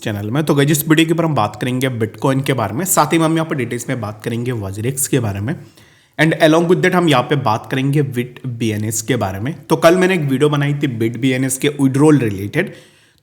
Channel में। तो guys इस वीडियो के ऊपर हम बात करेंगे बिटकॉइन के बारे में, साथ ही हम यहाँ पर डिटेल्स में बात करेंगे वॉजरेक्स के बारे में एंड अलोंग विद दैट हम यहाँ पे बात करेंगे बिट बीएनएस के बारे में। तो कल मैंने एक वीडियो बनाई थी बिट बीएनएस के विड्रॉल रिलेटेड।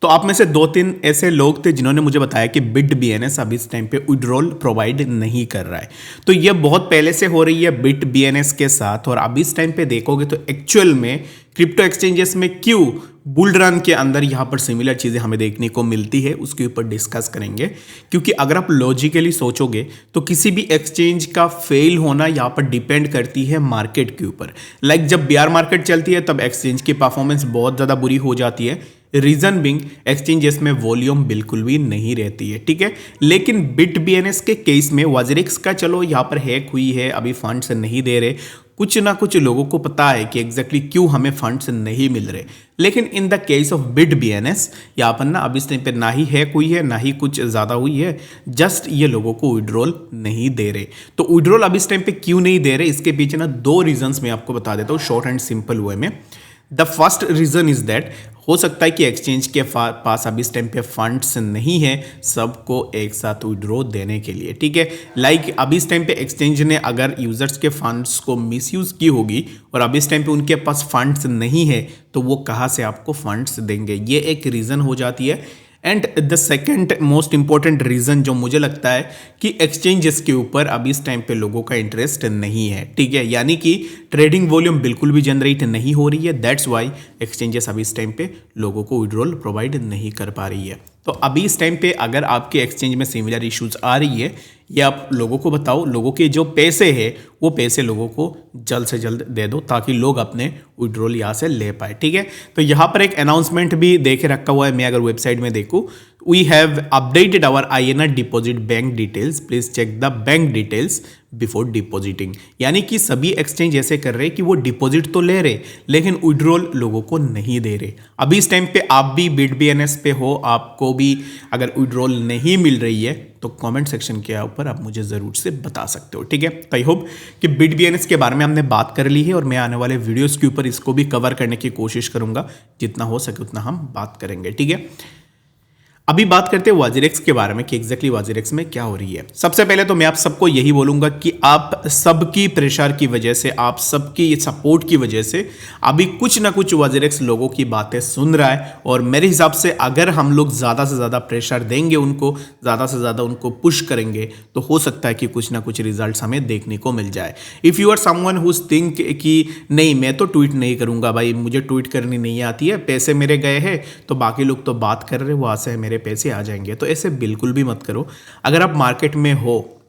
तो आप में से 2-3 ऐसे लोग थे जिन्होंने मुझे बताया कि बिट बीएनएस अभी इस टाइम पे विड्रॉल प्रोवाइड नहीं कर रहा है। तो ये बहुत पहले से हो रही है बिट बीएनएस के साथ, और अभी इस टाइम पे देखोगे तो एक्चुअल में क्रिप्टो एक्सचेंजेस में क्यों बुल रन के अंदर यहाँ पर सिमिलर चीज़ें हमें देखने को मिलती है, उसके ऊपर डिस्कस करेंगे। क्योंकि अगर आप लॉजिकली सोचोगे तो किसी भी एक्सचेंज का फेल होना यहाँ पर डिपेंड करती है मार्केट के ऊपर। लाइक जब बेयर मार्केट चलती है तब एक्सचेंज की परफॉर्मेंस बहुत ज़्यादा बुरी हो जाती है, रीजन बिंग एक्सचेंजेस में वॉल्यूम बिल्कुल भी नहीं रहती है, ठीक है। लेकिन बिट बीएनएस के केस में वॉजरेक्स का चलो यहाँ पर हैक हुई है, अभी फंड्स नहीं दे रहे, कुछ ना कुछ लोगों को पता है कि एग्जैक्टली क्यों हमें फंड्स नहीं मिल रहे। लेकिन in the case of bit BNS यहाँ पर ना अभी इस टाइम पे ना ही हैक हुई है ना ही कुछ ज़्यादा हुई है, जस्ट ये लोगों को विड्रॉल नहीं दे रहे। तो विड्रॉल अभी इस टाइम पे क्यों नहीं दे रहे, इसके पीछे ना 2 रीजंस मैं आपको बता देता हूँ शॉर्ट एंड सिंपल वे में। The first reason is that हो सकता है कि एक्सचेंज के पास अभी इस टाइम पे फंड्स नहीं है सबको एक साथ विड्रॉ देने के लिए, ठीक है। लाइक अभी इस टाइम पे एक्सचेंज ने अगर यूजर्स के फंड्स को मिसयूज की होगी और अभी इस टाइम पे उनके पास फंड्स नहीं है तो वो कहाँ से आपको फंड्स देंगे, ये एक रीज़न हो जाती है। And the second most important reason जो मुझे लगता है कि एक्सचेंजेस के ऊपर अभी इस टाइम पे लोगों का इंटरेस्ट नहीं है, ठीक है। यानी कि ट्रेडिंग वॉल्यूम बिल्कुल भी जनरेट नहीं हो रही है, दैट्स वाई एक्सचेंजेस अभी इस टाइम पे लोगों को विड्रॉल प्रोवाइड नहीं कर पा रही है। तो अभी इस टाइम पे अगर आपके एक्सचेंज में सिमिलर इश्यूज आ रही है, ये आप लोगों को बताओ, लोगों के जो पैसे है वो पैसे लोगों को जल्द से जल्द दे दो ताकि लोग अपने विड्रॉल यहाँ से ले पाए, ठीक है। तो यहाँ पर एक अनाउंसमेंट भी देखे रखा हुआ है, मैं अगर वेबसाइट में देखूँ, we have updated our INR deposit bank details, please check the bank details before depositing. यानी कि सभी एक्सचेंज ऐसे कर रहे हैं कि वो डिपॉजिट तो ले रहे लेकिन विड्रॉल लोगों को नहीं दे रहे। अभी इस टाइम पे आप भी बिट बीएनएस पे हो, आपको भी अगर विड्रॉल नहीं मिल रही है तो कमेंट सेक्शन के ऊपर आप मुझे ज़रूर से बता सकते हो, ठीक है। तो आई होप कि बिट बीएनएस के बारे में हमने बात कर ली है और मैं आने वाले वीडियोस के ऊपर इसको भी कवर करने की कोशिश करूंगा, जितना हो सके उतना हम बात करेंगे, ठीक है। अभी बात करते हैं वॉजरेक्स के बारे में कि एग्जैक्टली वॉजरेक्स में क्या हो रही है। सबसे पहले तो मैं आप सबको यही बोलूंगा कि आप सबकी प्रेशर की वजह से, आप सबकी सपोर्ट की वजह से अभी कुछ ना कुछ वॉजरेक्स लोगों की बातें सुन रहा है, और मेरे हिसाब से अगर हम लोग ज़्यादा से ज़्यादा प्रेशर देंगे उनको, ज़्यादा से ज़्यादा उनको पुश करेंगे तो हो सकता है कि कुछ ना कुछ रिजल्ट हमें देखने को मिल जाए। If you are someone who's think कि नहीं मैं तो ट्वीट नहीं करूँगा भाई, मुझे ट्वीट करनी नहीं आती है, पैसे मेरे गए हैं तो बाकी लोग तो बात कर रहे हैं, वहाँ से मेरे पैसे आ जाएंगे, तो ऐसे बिल्कुल भी मत करो। अगर आप मार्केट में हो,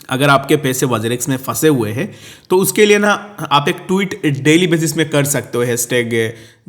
अगर आपके पैसे वॉजरेक्स में फंसे हुए हैं तो उसके लिए ना आप एक ट्वीट डेली बेसिस में कर सकते हो, हैशटैग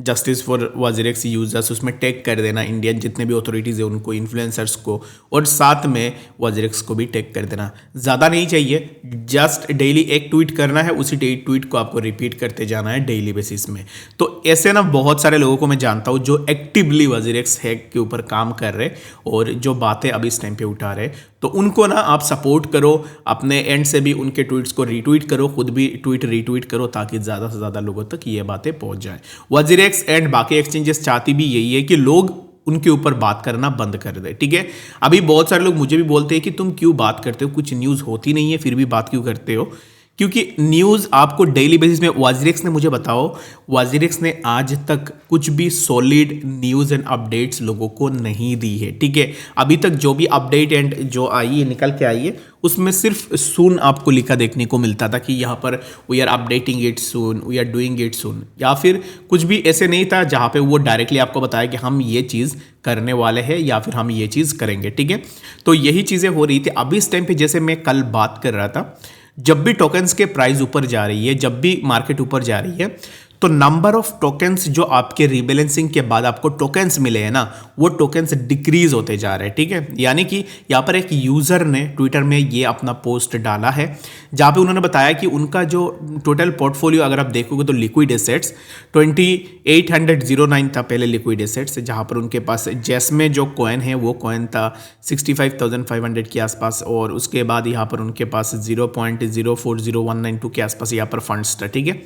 जस्टिस फॉर वॉजरेक्स यूजर्स, उसमें टैग कर देना इंडियन जितने भी अथॉरिटीज़ है उनको, इन्फ्लुएंसर्स को, और साथ में वॉजरेक्स को भी टैग कर देना। ज़्यादा नहीं चाहिए, जस्ट डेली एक ट्वीट करना है, उसी ट्वीट को आपको रिपीट करते जाना है डेली बेसिस में। तो ऐसे ना बहुत सारे लोगों को मैं जानता हूँ जो एक्टिवली वॉजरेक्स हैक के ऊपर काम कर रहे और जो बातें अभी इस टाइम पे उठा रहे, तो उनको ना आप सपोर्ट करो, अपने एंड से भी उनके ट्वीट्स को रीट्वीट करो, खुद भी ट्वीट रीट्वीट करो ताकि ज़्यादा से ज़्यादा लोगों तक ये बातें पहुंच जाए। वॉजरेक्स एंड बाकी एक्सचेंजेस चाहती भी यही है कि लोग उनके ऊपर बात करना बंद कर दे, ठीक है। अभी बहुत सारे लोग मुझे भी बोलते हैं कि तुम क्यों बात करते हो, कुछ न्यूज़ होती नहीं है फिर भी बात क्यों करते हो, क्योंकि न्यूज़ आपको डेली बेसिस में, वॉजरेक्स ने मुझे बताओ, वॉजरेक्स ने आज तक कुछ भी सॉलिड न्यूज़ एंड अपडेट्स लोगों को नहीं दी है, ठीक है। अभी तक जो भी अपडेट एंड जो आई है, निकल के आई है, उसमें सिर्फ सून आपको लिखा देखने को मिलता था कि यहाँ पर we are updating it soon, we are doing it soon, या फिर कुछ भी ऐसे नहीं था जहाँ पे वो डायरेक्टली आपको बताया कि हम ये चीज़ करने वाले हैं या फिर हम ये चीज़ करेंगे, ठीक है। तो यही चीज़ें हो रही थी अभी इस टाइम पे। जैसे मैं कल बात कर रहा था, जब भी टोकन्स के प्राइस ऊपर जा रही है, जब भी मार्केट ऊपर जा रही है, तो नंबर ऑफ टोकन्स जो आपके रीबैलेंसिंग के बाद आपको टोकन्स मिले हैं ना, वो टोकन्स डिक्रीज होते जा रहे हैं, ठीक है। यानी कि यहाँ पर एक यूजर ने ट्विटर में ये अपना पोस्ट डाला है जहाँ पे उन्होंने बताया कि उनका जो टोटल पोर्टफोलियो अगर आप देखोगे तो लिक्विड एसेट्स 2809 था पहले लिक्विड एसेट्स, जहाँ पर उनके पास जैसमे जो कॉइन है वो कॉइन था 65,500 के आसपास, और उसके बाद यहाँ पर उनके पास 0.040192 के आसपास यहाँ पर फंड्स था, ठीक है।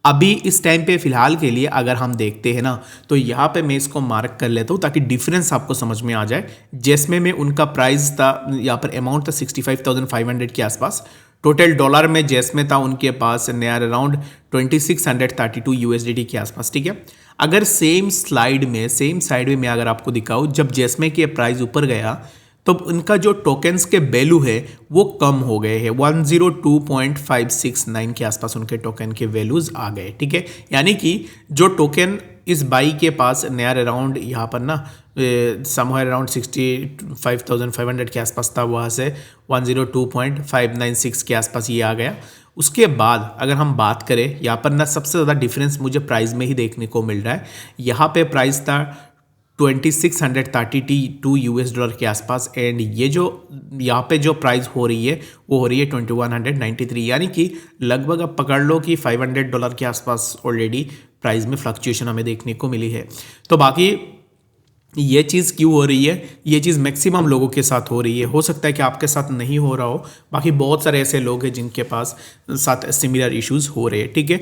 अभी इस टाइम पे फिलहाल के लिए अगर हम देखते हैं ना, तो यहाँ पे मैं इसको मार्क कर लेता हूँ ताकि डिफरेंस आपको समझ में आ जाए। जैसमे में उनका प्राइस था, यहाँ पर अमाउंट था 65,500 के आसपास। टोटल डॉलर में जैसमे था उनके पास नियर अराउंड 2632 यूएसडीटी के आसपास, ठीक है। अगर सेम साइड में मैं अगर आपको दिखाऊँ, जब जैसमे के प्राइस ऊपर गया तो उनका जो टोकन्स के वैल्यू है वो कम हो गए हैं। 102.569 के आसपास उनके टोकन के वैल्यूज आ गए, ठीक है। यानी कि जो टोकन इस बाई के पास नियर अराउंड यहाँ पर ना समवेयर अराउंड 65,500 के आसपास था, वहाँ से 102.596 के आसपास ये आ गया। उसके बाद अगर हम बात करें यहाँ पर ना, सबसे ज़्यादा डिफरेंस मुझे प्राइस में ही देखने को मिल रहा है। यहाँ पे प्राइस था 2632 यूएस डॉलर के आसपास, एंड ये जो यहाँ पे जो प्राइस हो रही है वो हो रही है 2193, यानी कि लगभग अब पकड़ लो कि $500 के आसपास ऑलरेडी प्राइस में फ्लक्चुएशन हमें देखने को मिली है। तो बाकी ये चीज़ क्यों हो रही है, ये चीज़ मैक्सिमम लोगों के साथ हो रही है। हो सकता है कि आपके साथ नहीं हो रहा हो, बाकी बहुत सारे ऐसे लोग हैं जिनके पास साथ सिमिलर इश्यूज हो रहे हैं, ठीक है।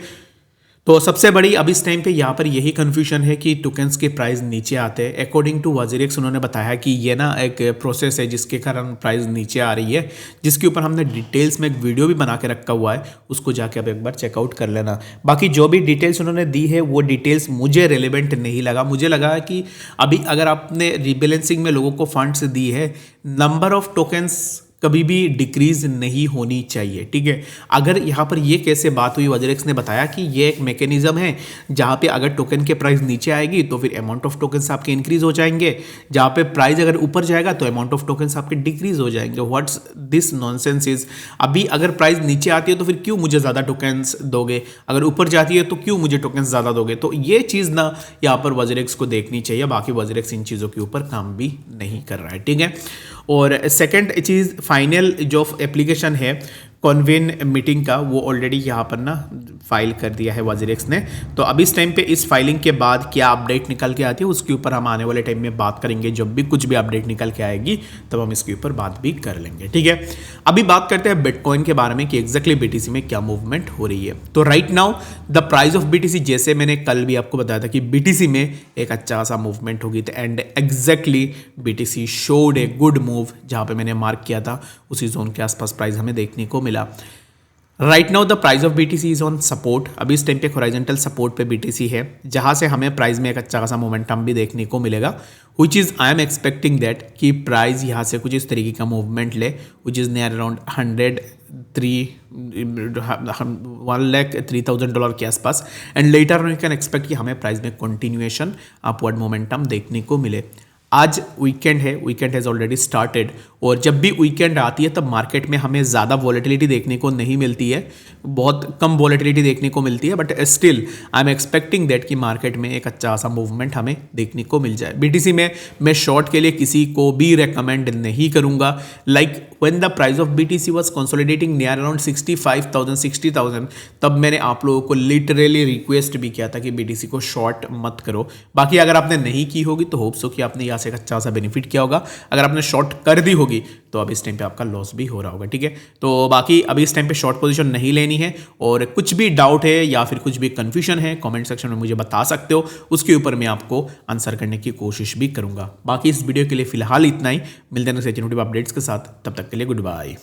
तो सबसे बड़ी अब इस टाइम पे यहाँ पर यही कन्फ्यूजन है कि टोकन्स के प्राइस नीचे आते हैं। अकॉर्डिंग टू वजीरेक्स उन्होंने बताया कि ये ना एक प्रोसेस है जिसके कारण प्राइस नीचे आ रही है, जिसके ऊपर हमने डिटेल्स में एक वीडियो भी बना के रखा हुआ है, उसको जाके अब एक बार चेकआउट कर लेना। बाकी जो भी डिटेल्स उन्होंने दी है वो डिटेल्स मुझे रिलेवेंट नहीं लगा। मुझे लगा कि अभी अगर आपने रीबैलेंसिंग में लोगों को फंड्स दी है, नंबर ऑफ टोकन्स कभी भी डिक्रीज नहीं होनी चाहिए, ठीक है। अगर यहाँ पर ये कैसे बात हुई, वजीरेक्स ने बताया कि ये एक मैकेनिज्म है जहाँ पे अगर टोकन के प्राइस नीचे आएगी तो फिर अमाउंट ऑफ टोकन्स आपके इंक्रीज हो जाएंगे, जहाँ पे प्राइस अगर ऊपर जाएगा तो अमाउंट ऑफ टोकन्स आपके डिक्रीज हो जाएंगे। व्हाट्स दिस नॉनसेंस इज, अभी अगर प्राइस नीचे आती है तो फिर क्यों मुझे ज़्यादा टोकन्स दोगे, अगर ऊपर जाती है तो क्यों मुझे टोकन्स ज़्यादा दोगे। तो ये चीज़ ना यहाँ पर वजीरेक्स को देखनी चाहिए। बाकी वजीरेक्स इन चीज़ों के ऊपर काम भी नहीं कर रहा है, ठीक है। और सेकंड चीज़, फाइनल जो एप्लीकेशन है कॉन्वेन मीटिंग का, वो ऑलरेडी यहाँ पर ना फाइल कर दिया है वजीरेक्स ने। तो अब इस टाइम पे इस फाइलिंग के बाद क्या अपडेट निकल के आती है उसके ऊपर हम आने वाले टाइम में बात करेंगे। जब भी कुछ भी अपडेट निकल के आएगी तब हम इसके ऊपर बात भी कर लेंगे, ठीक है। अभी बात करते हैं बिटकॉइन के बारे में कि एग्जैक्टली बीटीसी में क्या मूवमेंट हो रही है। तो right now the price of BTC, जैसे मैंने कल भी आपको बताया था कि बीटीसी में एक अच्छा सा मूवमेंट होगी, and exactly BTC showed a good move. जहाँ पे मैंने मार्क किया था उसी जोन के आसपास प्राइस हमें देखने को मिला। Right now the price of BTC is on support. अभी इस टाइम पे हॉरिजॉन्टल सपोर्ट पे बीटीसी है, जहां से हमें प्राइस में एक अच्छा खासा मोमेंटम भी देखने को मिलेगा, which is I am expecting that कि प्राइस यहां से कुछ इस तरीके का मूवमेंट ले, व्हिच इज नियर अराउंड $103,000 के आसपास, and later you can expect कि हमें प्राइस में कंटिन्यूएशन अपवर्ड मोमेंटम देखने को मिले। आज वीकेंड है, वीकेंड हैज़ ऑलरेडी स्टार्टेड, और जब भी वीकेंड आती है तब मार्केट में हमें ज़्यादा वॉलेटिलिटी देखने को नहीं मिलती है, बहुत कम वॉलेटिलिटी देखने को मिलती है, but still I am expecting that कि मार्केट में एक अच्छा सा मूवमेंट हमें देखने को मिल जाए। बीटीसी में मैं शॉर्ट के लिए किसी को भी रेकमेंड नहीं करूँगा। Like when the price of BTC was consolidating near around 65,000 60,000, तब मैंने आप लोगों को लिटरली रिक्वेस्ट भी किया था कि बीटीसी को शॉर्ट मत करो। बाकी अगर आपने नहीं की होगी तो होप्स हो कि आपने यहाँ से एक अच्छा सा बेनिफिट किया होगा। अगर आपने शॉर्ट कर दी होगी तो अब इस टाइम पे आपका लॉस भी हो रहा होगा, ठीक है। तो बाकी अभी इस टाइम पे शॉर्ट पोजीशन नहीं लेनी है, और कुछ भी डाउट है या फिर कुछ भी कंफ्यूजन है कमेंट सेक्शन में मुझे बता सकते हो, उसके ऊपर मैं आपको आंसर करने की कोशिश भी करूंगा। बाकी इस वीडियो के लिए फिलहाल इतना ही, मिलते हैं नेक्स्ट अपडेट्स के साथ, तब तक के लिए गुड बाय।